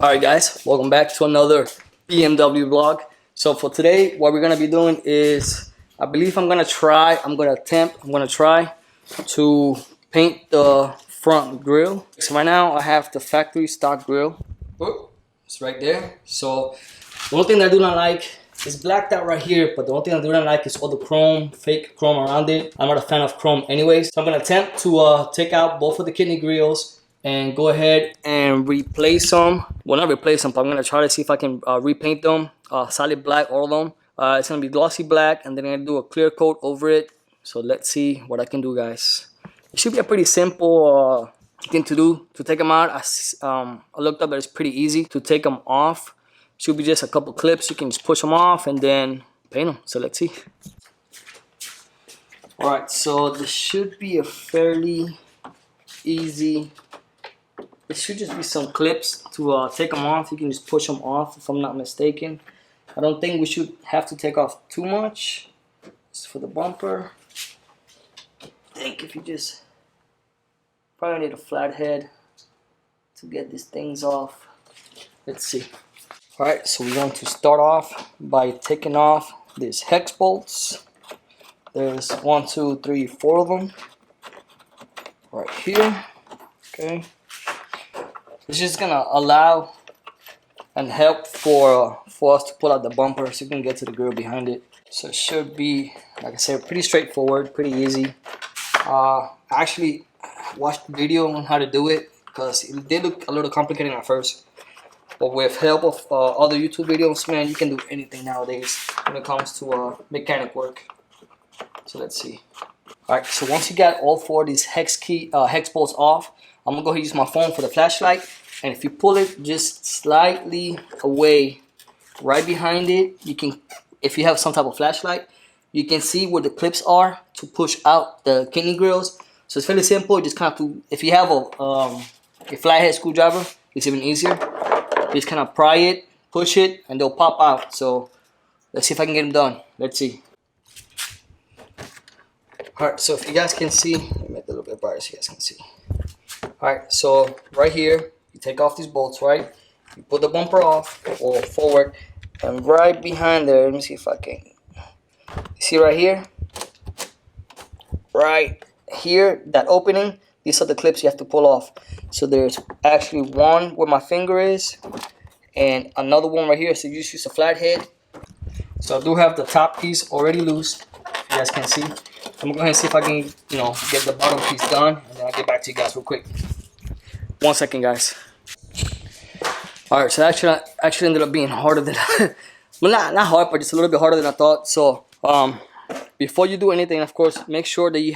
Alright guys, welcome back to another BMW vlog. So for today, what we're going to be doing is, I'm going to try to paint the front grille. So right now I have the factory stock grille. It's right there. So the only thing that I do not like is blacked out right here, but the only thing I do not like is all the chrome, fake chrome around it. I'm not a fan of chrome anyways. So I'm going to attempt to take out both of the kidney grills and go ahead and replace them. Well, not replace them, but I'm going to try to see if I can repaint them solid black, all of them. It's going to be glossy black, and then I'm going to do a clear coat over it. So let's see what I can do, guys. It should be a pretty simple thing to do to take them out. I looked up that it's pretty easy to take them off. Should be just a couple clips. You can just push them off and then paint them. So let's see. Alright, so this should be a fairly easy. It should just be some clips to take them off. You can just push them off if I'm not mistaken. I don't think we should have to take off too much. Just for the bumper. I think if you just probably need a flat head to get these things off. Let's see. Alright, so we're going to start off by taking off these hex bolts. There's 1, 2, 3, 4 of them right here. Okay. It's just gonna allow and help for us to pull out the bumper so you can get to the grille behind it. So it should be, like I said, pretty straightforward, pretty easy. I actually watched the video on how to do it because it did look a little complicated at first. But with help of other YouTube videos, man, you can do anything nowadays when it comes to mechanic work. So let's see. Alright, so once you got all 4 of these hex bolts off, I'm gonna go ahead and use my phone for the flashlight. And if you pull it just slightly away, right behind it, you can, if you have some type of flashlight, you can see where the clips are to push out the kidney grills. So it's fairly simple. You just kind of to, if you have a flathead screwdriver, it's even easier. You just kind of pry it, push it, and they'll pop out. So let's see if I can get them done. Let's see. Alright, so if you guys can see, let me make it a little bit brighter so you guys can see. Alright, so right here, you take off these bolts, right? You put the bumper off or forward, and right behind there, let me see if I can. You see right here? Right here, that opening, these are the clips you have to pull off. So there's actually one where my finger is, and another one right here. So you just use a flat head. So I do have the top piece already loose, if you guys can see. I'm gonna go ahead and see if I can, get the bottom piece done, and then I'll get back to you guys real quick. 1 second, guys. Alright, so actually ended up being harder than well, not hard, but just a little bit harder than I thought. So before you do anything, of course, make sure that you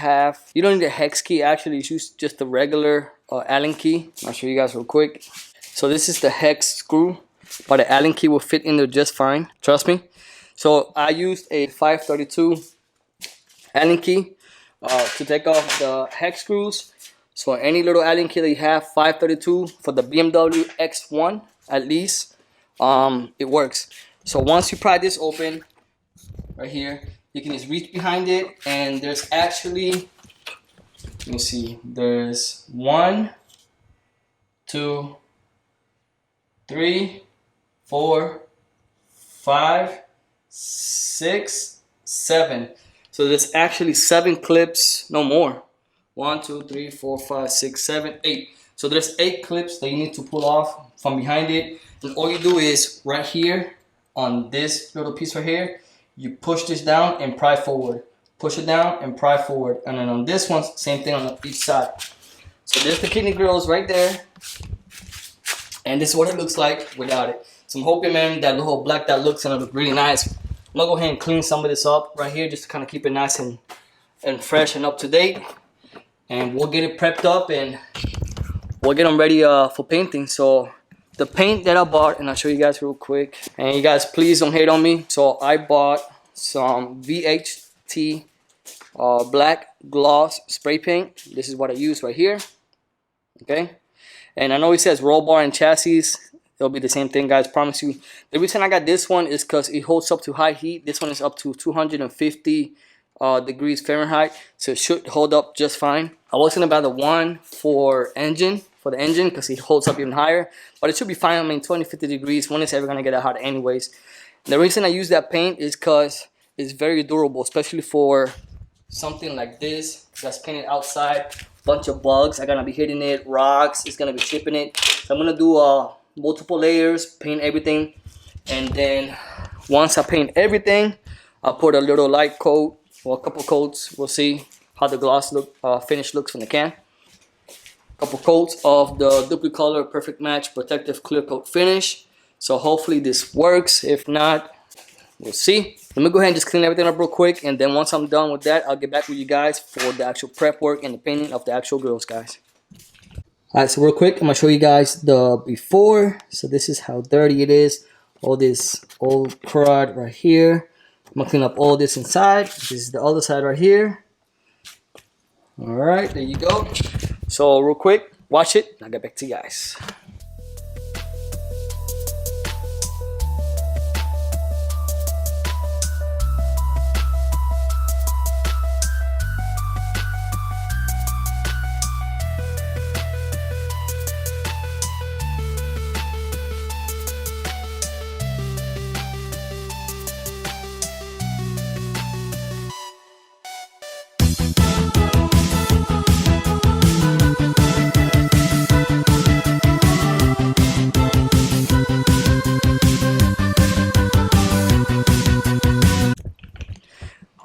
don't need a hex key. Actually, use just the regular Allen key. I'll show you guys real quick. So this is the hex screw, but the Allen key will fit in there just fine. Trust me. So I used a 532 Allen key to take off the hex screws. So any little Allen key that you have, 532 for the BMW X1 at least, it works. So once you pry this open, right here, you can just reach behind it, and there's actually, let me see, there's 1, 2, 3, 4, 5, 6, 7. So there's actually 7 clips, no more. 1, 2, 3, 4, 5, 6, 7, 8. So there's 8 clips that you need to pull off from behind it. And all you do is right here on this little piece right here, you push this down and pry forward. Push it down and pry forward. And then on this one, same thing on each side. So there's the kidney grills right there. And this is what it looks like without it. So I'm hoping, man, that little black that looks gonna look really nice. I'm gonna go ahead and clean some of this up right here just to kind of keep it nice and fresh and up to date. And we'll get it prepped up and we'll get them ready for painting. So the paint that I bought, and I'll show you guys real quick. And you guys, please don't hate on me. So I bought some VHT black gloss spray paint. This is what I use right here. Okay. And I know it says roll bar and chassis. It'll be the same thing, guys. Promise you. The reason I got this one is because it holds up to high heat. This one is up to 250 degrees Fahrenheit, so it should hold up just fine. I was gonna buy the one for engine for the engine because it holds up even higher. But it should be fine. I mean, 20, 50 degrees, when it's ever going to get that hot anyways. The reason I use that paint is because it's very durable, especially for something like this that's painted outside. Bunch of bugs are going to be hitting it, rocks, it's going to be chipping it. So I'm going to do multiple layers, paint everything. And then once I paint everything, I'll put a little light coat or a couple coats. We'll see how the gloss finish looks from the can. Couple coats of the Duplicolor Perfect Match Protective Clear Coat finish. So hopefully this works. If not, we'll see. Let me go ahead and just clean everything up real quick, and then once I'm done with that, I'll get back with you guys for the actual prep work and the painting of the actual grills, guys. Alright, so real quick, I'm going to show you guys the before. So this is how dirty it is. All this old crud right here. I'm going to clean up all this inside. This is the other side right here. Alright, there you go. So real quick, watch it, and I'll get back to you guys.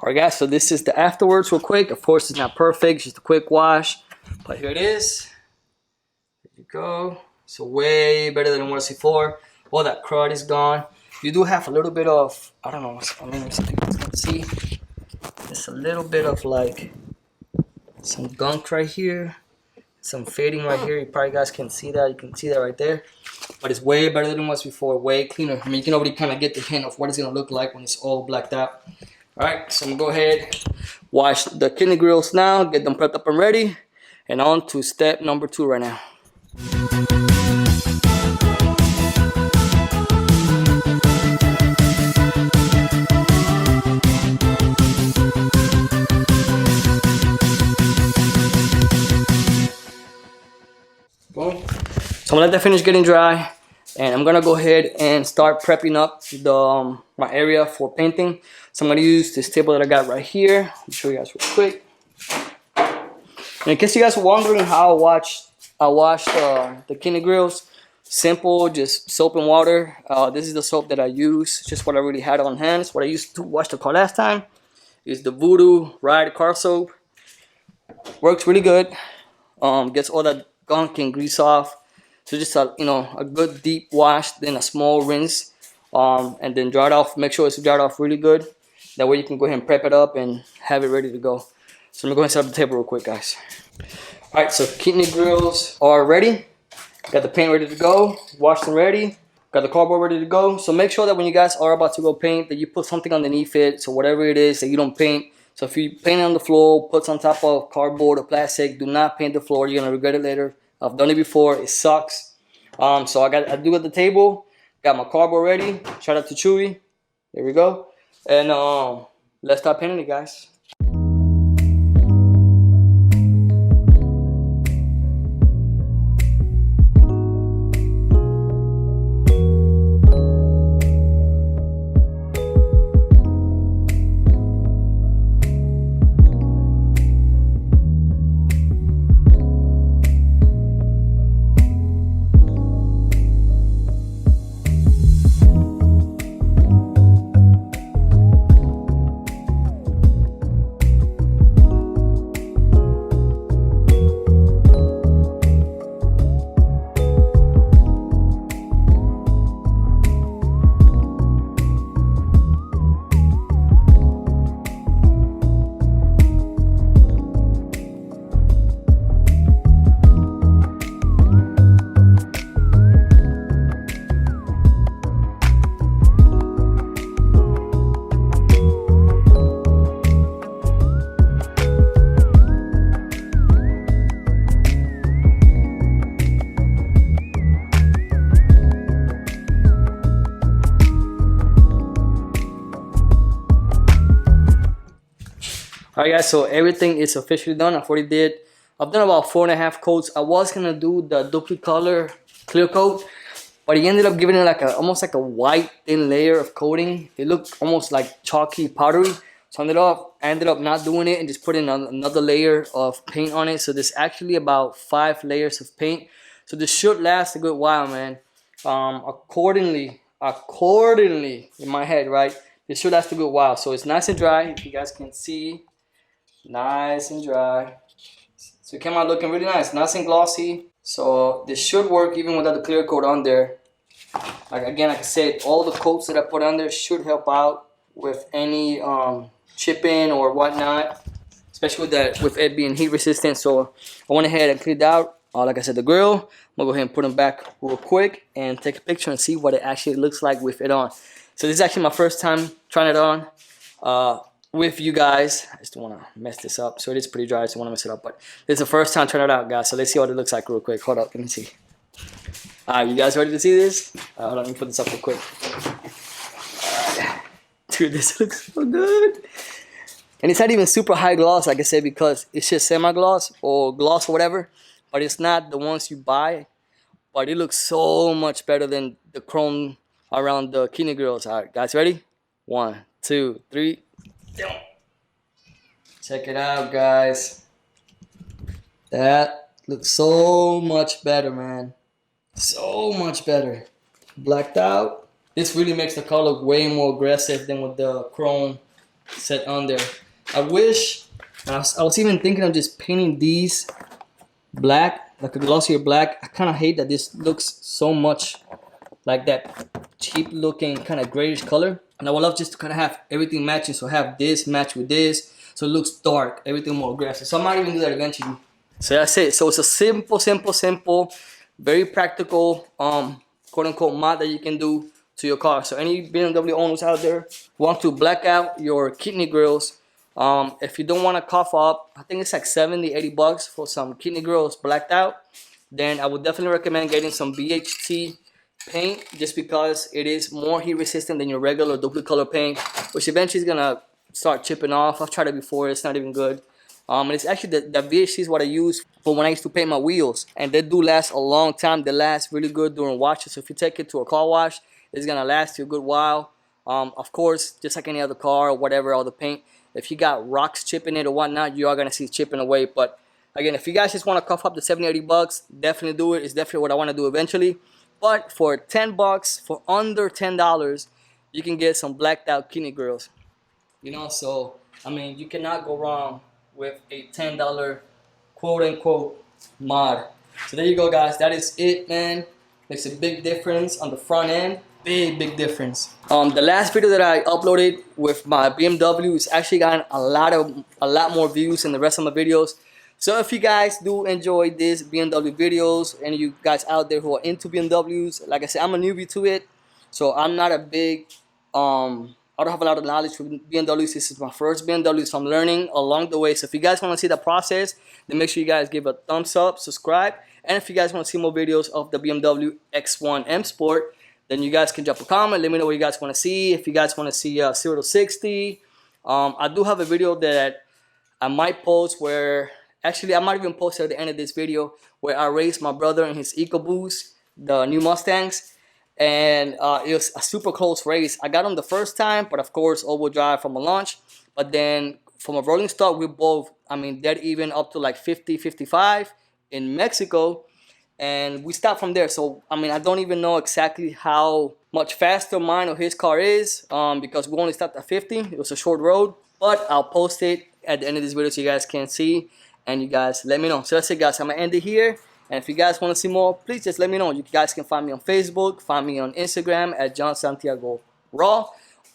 Alright guys, so this is the afterwards real quick. Of course it's not perfect, just a quick wash. But here it is. There you go. So way better than it was before. All that crud is gone. You do have a little bit of, I don't know, I mean, if you guys can see. There's a little bit of like some gunk right here. Some fading right here. You probably guys can see that. You can see that right there. But it's way better than it was before. Way cleaner. I mean, you can already kind of get the hint of what it's going to look like when it's all blacked out. Alright, so I'm going to go ahead, wash the kidney grills now, get them prepped up and ready, and on to step number 2 right now. Boom. So I'm going to let that finish getting dry. And I'm gonna go ahead and start prepping up my area for painting. So I'm gonna use this table that I got right here. Let me show you guys real quick. And in case you guys are wondering how I wash the kidney grills, simple, just soap and water. This is the soap that I use, just what I really had on hand. It's what I used to wash the car last time. Is the Voodoo Ride car soap. Works really good. Gets all that gunk and grease off. So just a good deep wash, then a small rinse, and then dry it off. Make sure it's dried off really good. That way you can go ahead and prep it up and have it ready to go. So I'm gonna go ahead and set up the table real quick, guys. All right, so kidney grills are ready. Got the paint ready to go, washed and ready. Got the cardboard ready to go. So make sure that when you guys are about to go paint, that you put something underneath it. So whatever it is that you don't paint. So if you paint it on the floor, put on top of cardboard or plastic, do not paint the floor. You're gonna regret it later. I've done it before. It sucks. So I do at the table. Got my cardboard ready. Shout out to Chewy. There we go. And let's start painting it, guys. Alright guys, so everything is officially done. I've already did I've done about 4.5 coats. I was gonna do the duplicate color clear coat, but he ended up giving it like almost like a white thin layer of coating. It looked almost like chalky powdery. So I ended up not doing it and just putting another layer of paint on it. So there's actually about 5 layers of paint. So this should last a good while, man. Accordingly in my head, right? This should last a good while. So it's nice and dry. If you guys can see, nice and dry. So it came out looking really nice and glossy. So this should work even without the clear coat on there. Like I said, all the coats that I put on there should help out with any chipping or whatnot, especially with it being heat resistant. So I went ahead and cleared out, like I said, the grill. I'm gonna go ahead and put them back real quick and take a picture and see what it actually looks like with it on. So this is actually my first time trying it on with you guys. I just don't want to mess this up. So it is pretty dry, so I don't want to mess it up. But this is the first time trying it out, guys. So let's see what it looks like real quick. Hold up, let me see. You guys ready to see this? Hold on, let me put this up real quick. Dude, this looks so good. And it's not even super high gloss, like I said, because it's just semi-gloss or gloss or whatever. But it's not the ones you buy. But it looks so much better than the chrome around the kidney grills. All right, guys, ready? 1, 2, 3. Check it out, guys. That looks so much better, man. So much better. Blacked out. This really makes the car look way more aggressive than with the chrome set on there. I wish, I was even thinking of just painting these black, like a glossier black. I kind of hate that this looks so much like that cheap looking kind of grayish color. And I would love just to kind of have everything matching. So have this match with this. So it looks dark, everything more aggressive. So I might even do that eventually. So that's it. So it's a simple, very practical, quote unquote mod that you can do to your car. So any BMW owners out there want to black out your kidney grills, if you don't want to cough up, I think it's like 70, 80 bucks for some kidney grills blacked out, then I would definitely recommend getting some BHT paint, just because it is more heat resistant than your regular duplicate color paint, which eventually is gonna start chipping off. I've tried it before, it's not even good. And it's actually the BHT is what I use for when I used to paint my wheels, and they do last a long time. They last really good during washes. So if you take it to a car wash, it's gonna last you a good while. Of course, just like any other car or whatever, all the paint, if you got rocks chipping it or whatnot, you are gonna see it chipping away. But again, if you guys just want to cough up the 70, 80 bucks, definitely do it. It's definitely what I want to do eventually. But for 10 bucks, for under $10, you can get some blacked out kidney grills. You know, so I mean, you cannot go wrong with a $10 quote unquote mod. So there you go, guys. That is it, man. Makes a big difference on the front end. Big difference. The last video that I uploaded with my BMW is actually gotten a lot more views than the rest of my videos. So if you guys do enjoy these BMW videos, and you guys out there who are into BMWs, like I said, I'm a newbie to it, so I'm not a big I don't have a lot of knowledge for BMWs. This is my first BMW, so I'm learning along the way. So if you guys want to see the process, then make sure you guys give a thumbs up, subscribe, and if you guys want to see more videos of the BMW X1 M Sport, then you guys can drop a comment. Let me know what you guys want to see. If you guys want to see 0 to 60, I do have a video that I might post where, actually I might even post it at the end of this video, where I raced my brother in his EcoBoost, the new Mustangs. And it was a super close race. I got him the first time, but of course all-wheel drive from a launch. But then from a rolling start, we both, I mean, dead even up to like 50, 55 in Mexico. And we stopped from there. So, I mean, I don't even know exactly how much faster mine or his car is, because we only stopped at 50. It was a short road. But I'll post it at the end of this video so you guys can see. And you guys let me know. So that's it, guys. I'm going to end it here. And if you guys want to see more, please just let me know. You guys can find me on Facebook, find me on Instagram at John Santiago Raw.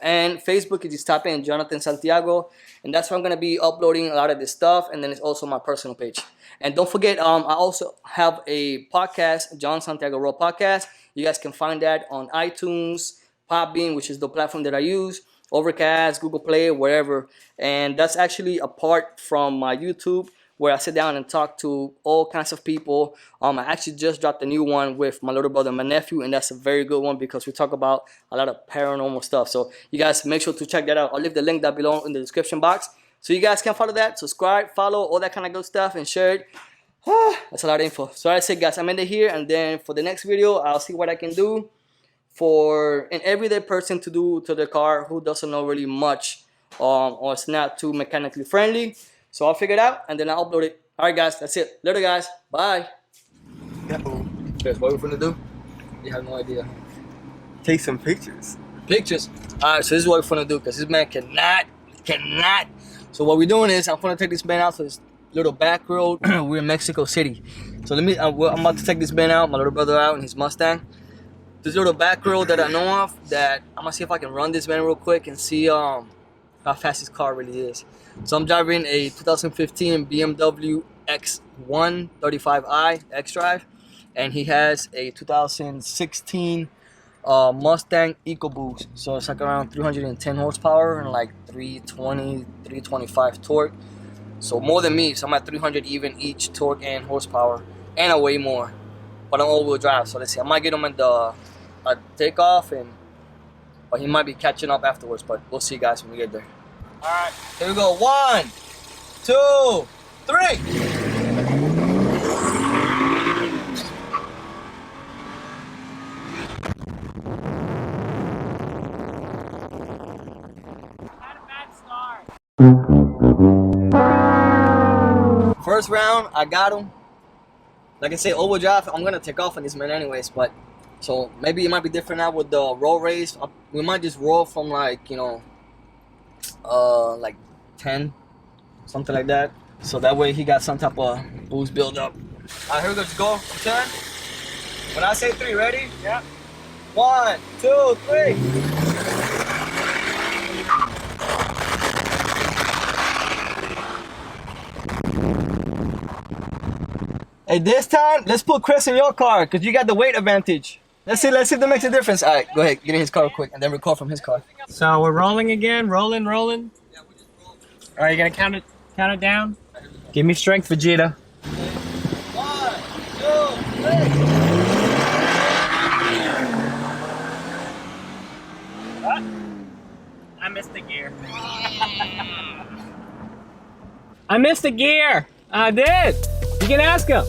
And Facebook, you just type in Jonathan Santiago. And that's where I'm going to be uploading a lot of this stuff. And then it's also my personal page. And don't forget, I also have a podcast, John Santiago Raw Podcast. You guys can find that on iTunes, Podbean, which is the platform that I use, Overcast, Google Play, wherever. And that's actually apart from my YouTube, where I sit down and talk to all kinds of people. I actually just dropped a new one with my little brother and my nephew, and that's a very good one because we talk about a lot of paranormal stuff. So you guys make sure to check that out. I'll leave the link down below in the description box, so you guys can follow that, subscribe, follow, all that kind of good stuff, and share it. That's a lot of info. So that's it, guys. I'm ending here, and then for the next video, I'll see what I can do for an everyday person to do to the car who doesn't know really much or it's not too mechanically friendly. So I'll figure it out, and then I'll upload it. All right, guys. That's it. Later, guys. Bye. Guys, what we're gonna do? You have no idea. Take some pictures. Pictures. All right. So this is what we're gonna do, because this man cannot. So what we're doing is I'm gonna take this man out to this little back road. We're in Mexico City. So let me. I'm about to take this man out, my little brother out in his Mustang. This little back road that I know of. That I'm gonna see if I can run this man real quick and see how fast this car really is. So I'm driving a 2015 BMW X1 35i X-Drive, and he has a 2016 Mustang EcoBoost. So it's like around 310 horsepower and like 320, 325 torque. So more than me. So I'm at 300 even each torque and horsepower, and I weigh more. But I'm all-wheel drive. So let's see. I might get him at the takeoff, but he might be catching up afterwards. But we'll see, guys, when we get there. All right, here we go. 1, 2, 3. First round, I got him. Like I say, all-wheel drive. I'm gonna take off on this man anyways, but so maybe it might be different now with the roll race. We might just roll from like, you know, like 10, something like that. So that way he got some type of boost build up. All right, here we go. Just go. Turn. When I say 3, ready? Yeah. 1, 2, 3. Hey, this time, let's put Chris in your car, because you got the weight advantage. Let's see if that makes a difference. All right, go ahead, get in his car real quick, and then record from his car. So we're rolling again, rolling. Yeah, we're just rolling. All right, you gonna count it down? Give me strength, Vegeta. 1, 2, 3. What? I missed the gear. I missed the gear. I did. You can ask him.